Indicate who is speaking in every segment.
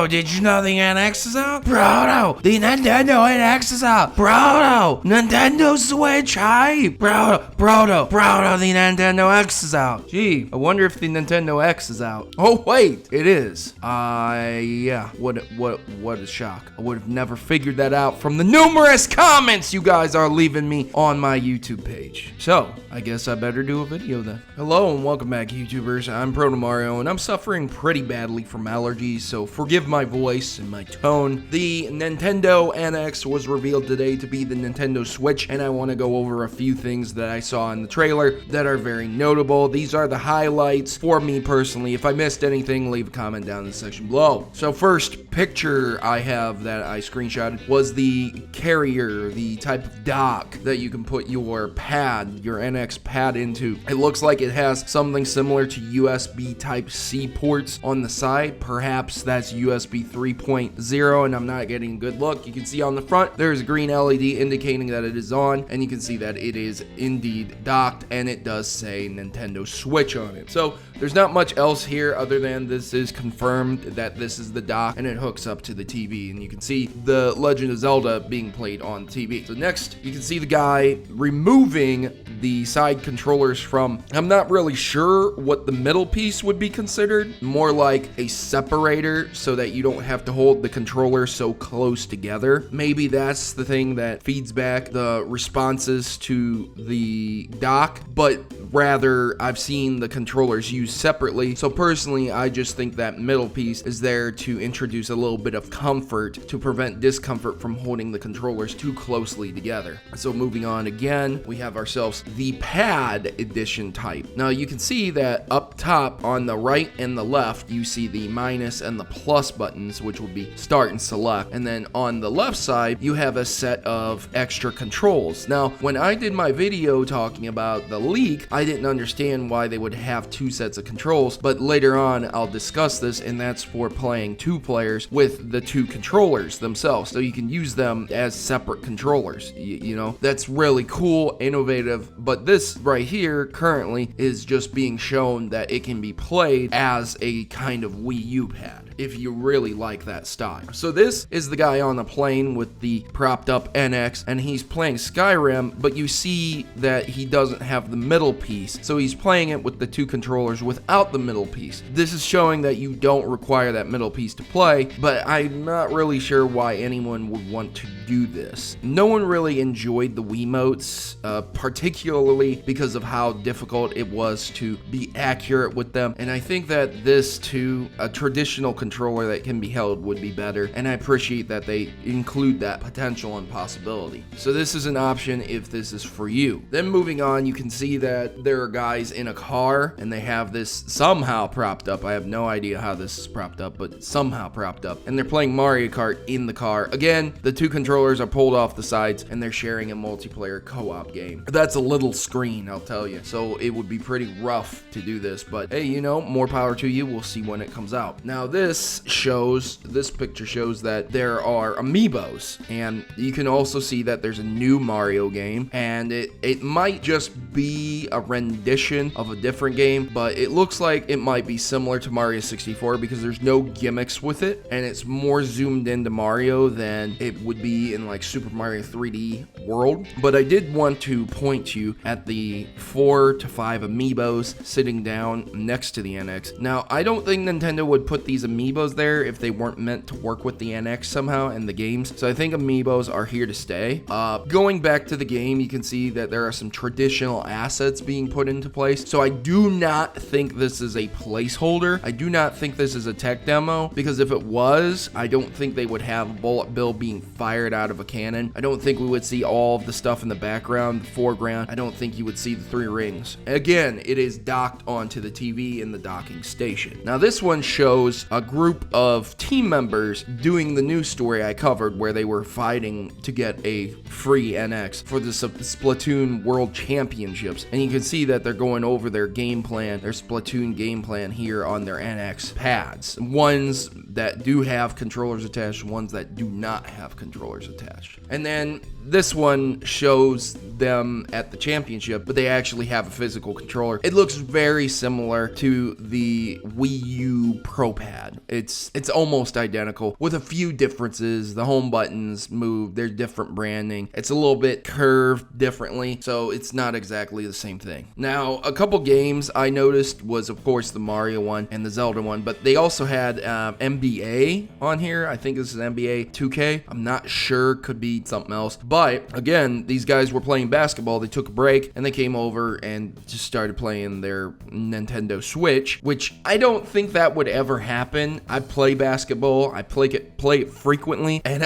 Speaker 1: Proto, did you know the NX is out? Proto, the Nintendo NX is out. Proto, Nintendo Switch hype. Proto, the Nintendo X is out. Gee, I wonder if the Nintendo X is out. Oh wait, it is. Yeah. What a shock. I would have never figured that out from the numerous comments you guys are leaving me on my YouTube page. So, I guess I better do a video then. Hello and welcome back, YouTubers. I'm Protomario and I'm suffering pretty badly from allergies, so forgive my voice and my tone. The Nintendo NX was revealed today to be the Nintendo Switch, and I want to go over a few things that I saw in the trailer that are very notable. These are the highlights for me personally. If I missed anything, leave a comment down in the section below. So first picture I have that I screenshotted was the carrier, the type of dock that you can put your pad, your NX pad into. It looks like it has something similar to USB Type-C ports on the side. Perhaps that's USB 3.0 and I'm not getting a good look. You can see on the front there's a green LED indicating that it is on, and you can see that it is indeed docked, and it does say Nintendo Switch on it. So there's not much else here other than this is confirmed that this is the dock and it hooks up to the TV, and you can see the Legend of Zelda being played on TV. So next you can see the guy removing the side controllers from, I'm not really sure what the middle piece would be considered, more like a separator so that you don't have to hold the controller so close together. Maybe that's the thing that feeds back the responses to the dock, but rather I've seen the controllers used separately. So personally, I just think that middle piece is there to introduce a little bit of comfort to prevent discomfort from holding the controllers too closely together. So moving on again, we have ourselves the pad edition type. Now you can see that up top on the right and the left, you see the minus and the plus buttons, which would be start and select. And then on the left side, you have a set of extra controls. Now, when I did my video talking about the leak, I didn't understand why they would have two sets of controls, but later on I'll discuss this, and that's for playing two players with the two controllers themselves. So you can use them as separate controllers. You know, that's really cool, innovative, but this right here currently is just being shown that it can be played as a kind of Wii U pad if you really like that style. So this is the guy on the plane with the propped up NX, and he's playing Skyrim, but you see that he doesn't have the middle piece, so he's playing it with the two controllers without the middle piece. This is showing that you don't require that middle piece to play, but I'm not really sure why anyone would want to do this. No one really enjoyed the Wiimotes, particularly because of how difficult it was to be accurate with them, and I think that this too, a traditional controller that can be held, would be better, and I appreciate that they include that potential and possibility. So this is an option if this is for you. Then moving on, you can see that there are guys in a car and they have this somehow propped up. I have no idea how this is propped up, but somehow propped up, and they're playing Mario Kart in the car. Again, the two controllers are pulled off the sides and they're sharing a multiplayer co-op game. That's a little screen, I'll tell you, so it would be pretty rough to do this, but hey, you know, more power to you. We'll see when it comes out. Now this picture shows that there are Amiibos, and you can also see that there's a new Mario game, and it might just be a rendition of a different game, but it looks like it might be similar to Mario 64 because there's no gimmicks with it, and it's more zoomed into Mario than it would be in like Super Mario 3D World. But I did want to point you at the 4 to 5 Amiibos sitting down next to the NX. Now, I don't think Nintendo would put these Amiibos there if they weren't meant to work with the NX somehow in the games. So I think Amiibos are here to stay. Going back to the game, you can see that there are some traditional assets being put into place. So I do not think this is a placeholder. I do not think this is a tech demo, because if it was, I don't think they would have a bullet bill being fired out of a cannon. I don't think we would see all of the stuff in the background, the foreground. I don't think you would see the 3 rings. Again, it is docked onto the TV in the docking station. Now this one shows a group of team members doing the news story I covered where they were fighting to get a free NX for the Splatoon World Championships, and you can see that they're going over their game plan, their Splatoon game plan here on their NX pads. Ones that do have controllers attached, ones that do not have controllers attached. And then this one shows them at the championship, but they actually have a physical controller. It looks very similar to the Wii U Pro Pad, It's almost identical with a few differences. The home buttons move, there's different branding. It's a little bit curved differently, so it's not exactly the same thing. Now, a couple games I noticed was, of course, the Mario one and the Zelda one, but they also had NBA on here. I think this is NBA 2K. I'm not sure, could be something else. But again, these guys were playing basketball. They took a break and they came over and just started playing their Nintendo Switch, which I don't think that would ever happen. I play basketball. I play it frequently, and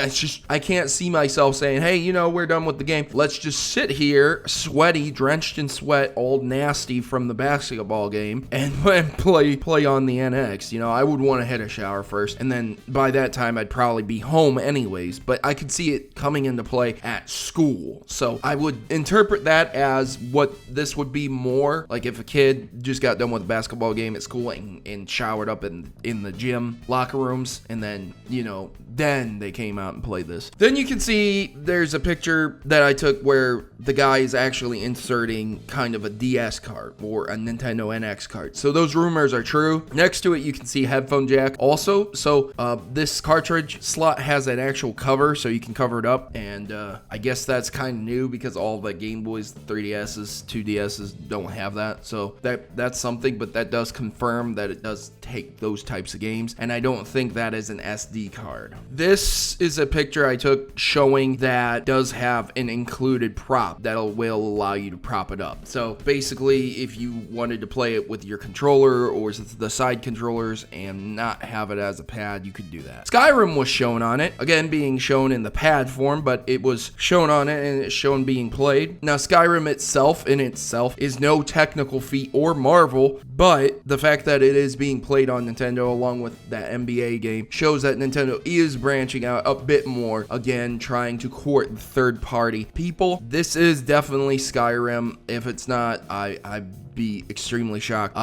Speaker 1: I can't see myself saying, hey, you know, we're done with the game. Let's just sit here, sweaty, drenched in sweat, all nasty from the basketball game, and play on the NX. You know, I would want to hit a shower first, and then by that time, I'd probably be home anyways, but I could see it coming into play at school. So I would interpret that as what this would be more like if a kid just got done with a basketball game at school and showered up in the gym locker rooms, and then, you know, then they came out and played this. Then you can see there's a picture that I took where the guy is actually inserting kind of a DS card or a Nintendo NX card. So those rumors are true. Next to it, you can see headphone jack also. So this cartridge slot has an actual cover, so you can cover it up. And I guess that's kind of new because all the Game Boys, 3DSs, 2DSs don't have that. So that's something, but that does confirm that it does take those types of games. And I don't think that is an SD card. This is a picture I took showing that does have an included prop that will allow you to prop it up. So basically, if you wanted to play it with your controller or the side controllers and not have it as a pad, you could do that. Skyrim was shown on it, again being shown in the pad form, but it was shown on it and it's shown being played. Now, Skyrim itself is no technical feat or marvel, but the fact that it is being played on Nintendo along with that NBA game shows that Nintendo is branching out a bit more, again trying to court the third-party people. This is definitely Skyrim. If it's not, I'd be extremely shocked,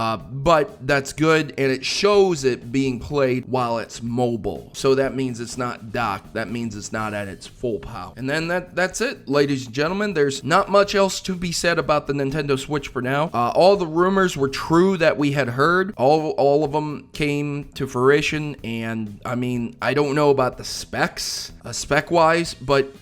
Speaker 1: but that's good, and it shows it being played while it's mobile, so that means it's not docked. That means it's not at its full power. And then that's it, ladies and gentlemen. There's not much else to be said about the Nintendo Switch for now. All the rumors were true that we had heard. All of them came to fruition, and I mean, I don't know about the specs, spec-wise, but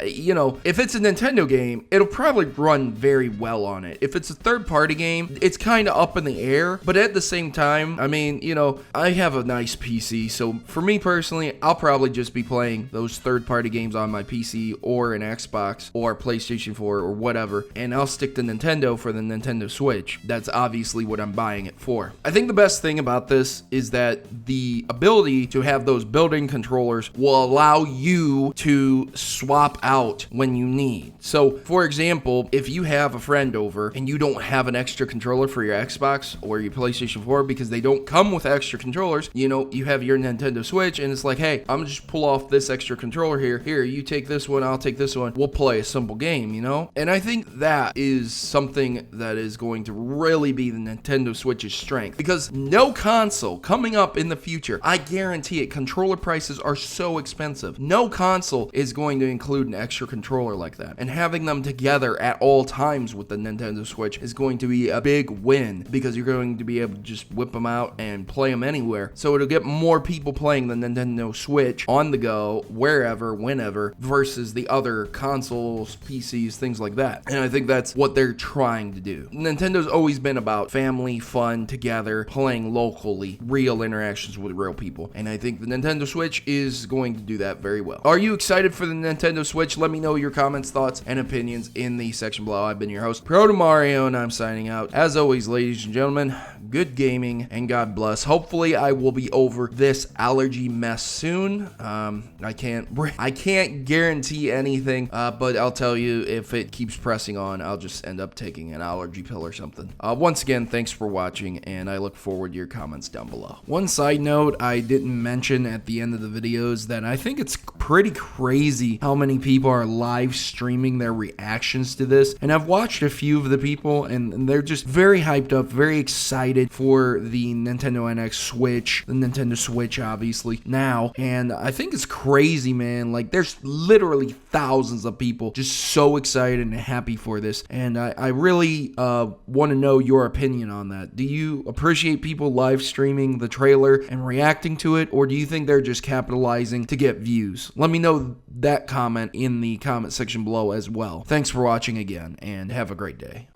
Speaker 1: you know, if it's a Nintendo game, it'll probably run very well on it. If it's a third-party game, it's kind of up in the air, but at the same time, I mean, you know, I have a nice PC, so for me personally, I'll probably just be playing those third-party games on my PC or an Xbox or PlayStation 4 or whatever, and I'll stick to Nintendo for the Nintendo Switch. That's obviously what I'm buying it for. I think the best thing about this is that the ability to have those built-in controllers will allow you to swap out when you need. So, for example, if you have a friend over and you don't have an extra controller for your Xbox or your PlayStation 4 because they don't come with extra controllers, you know, you have your Nintendo Switch and it's like, hey, I'm gonna just pull off this extra controller here. Here, you take this one, I'll take this one. We'll play a simple game, you know? And I think that is something that is going to really be the Nintendo Switch's strength, because no console coming up in the future, I guarantee it, controller prices are so expensive. No console is going to include an extra controller like that, and having them together at all times with the Nintendo Switch is going to be a big win, because you're going to be able to just whip them out and play them anywhere. So it'll get more people playing the Nintendo Switch on the go, wherever, whenever, versus the other consoles, PCs, things like that. And I think that's what they're trying to do. Nintendo's always been about family, fun, together, playing locally, real interactions with real people, and I think the Nintendo Switch is going to do that very well. Are you excited for the Nintendo Switch? Let me know your comments, thoughts, and opinions in the section below. I've been your host, Protomario, and I'm signing out. As always, ladies and gentlemen, good gaming, and God bless. Hopefully, I will be over this allergy mess soon. I can't guarantee anything, but I'll tell you, if it keeps pressing on, I'll just end up taking an allergy pill or something. Once again, thanks for watching, and I look forward to your comments down below. One side note I didn't mention at the end of the videos that I think it's pretty crazy how many people people are live streaming their reactions to this, and I've watched a few of the people, and they're just very hyped up, very excited for the Nintendo NX Switch, the Nintendo Switch obviously now, and I think it's crazy, man. Like, there's literally thousands of people just so excited and happy for this, and I really want to know your opinion on that. Do you appreciate people live streaming the trailer and reacting to it, or do you think they're just capitalizing to get views? Let me know that comment in the comment section below as well. Thanks for watching again, and have a great day.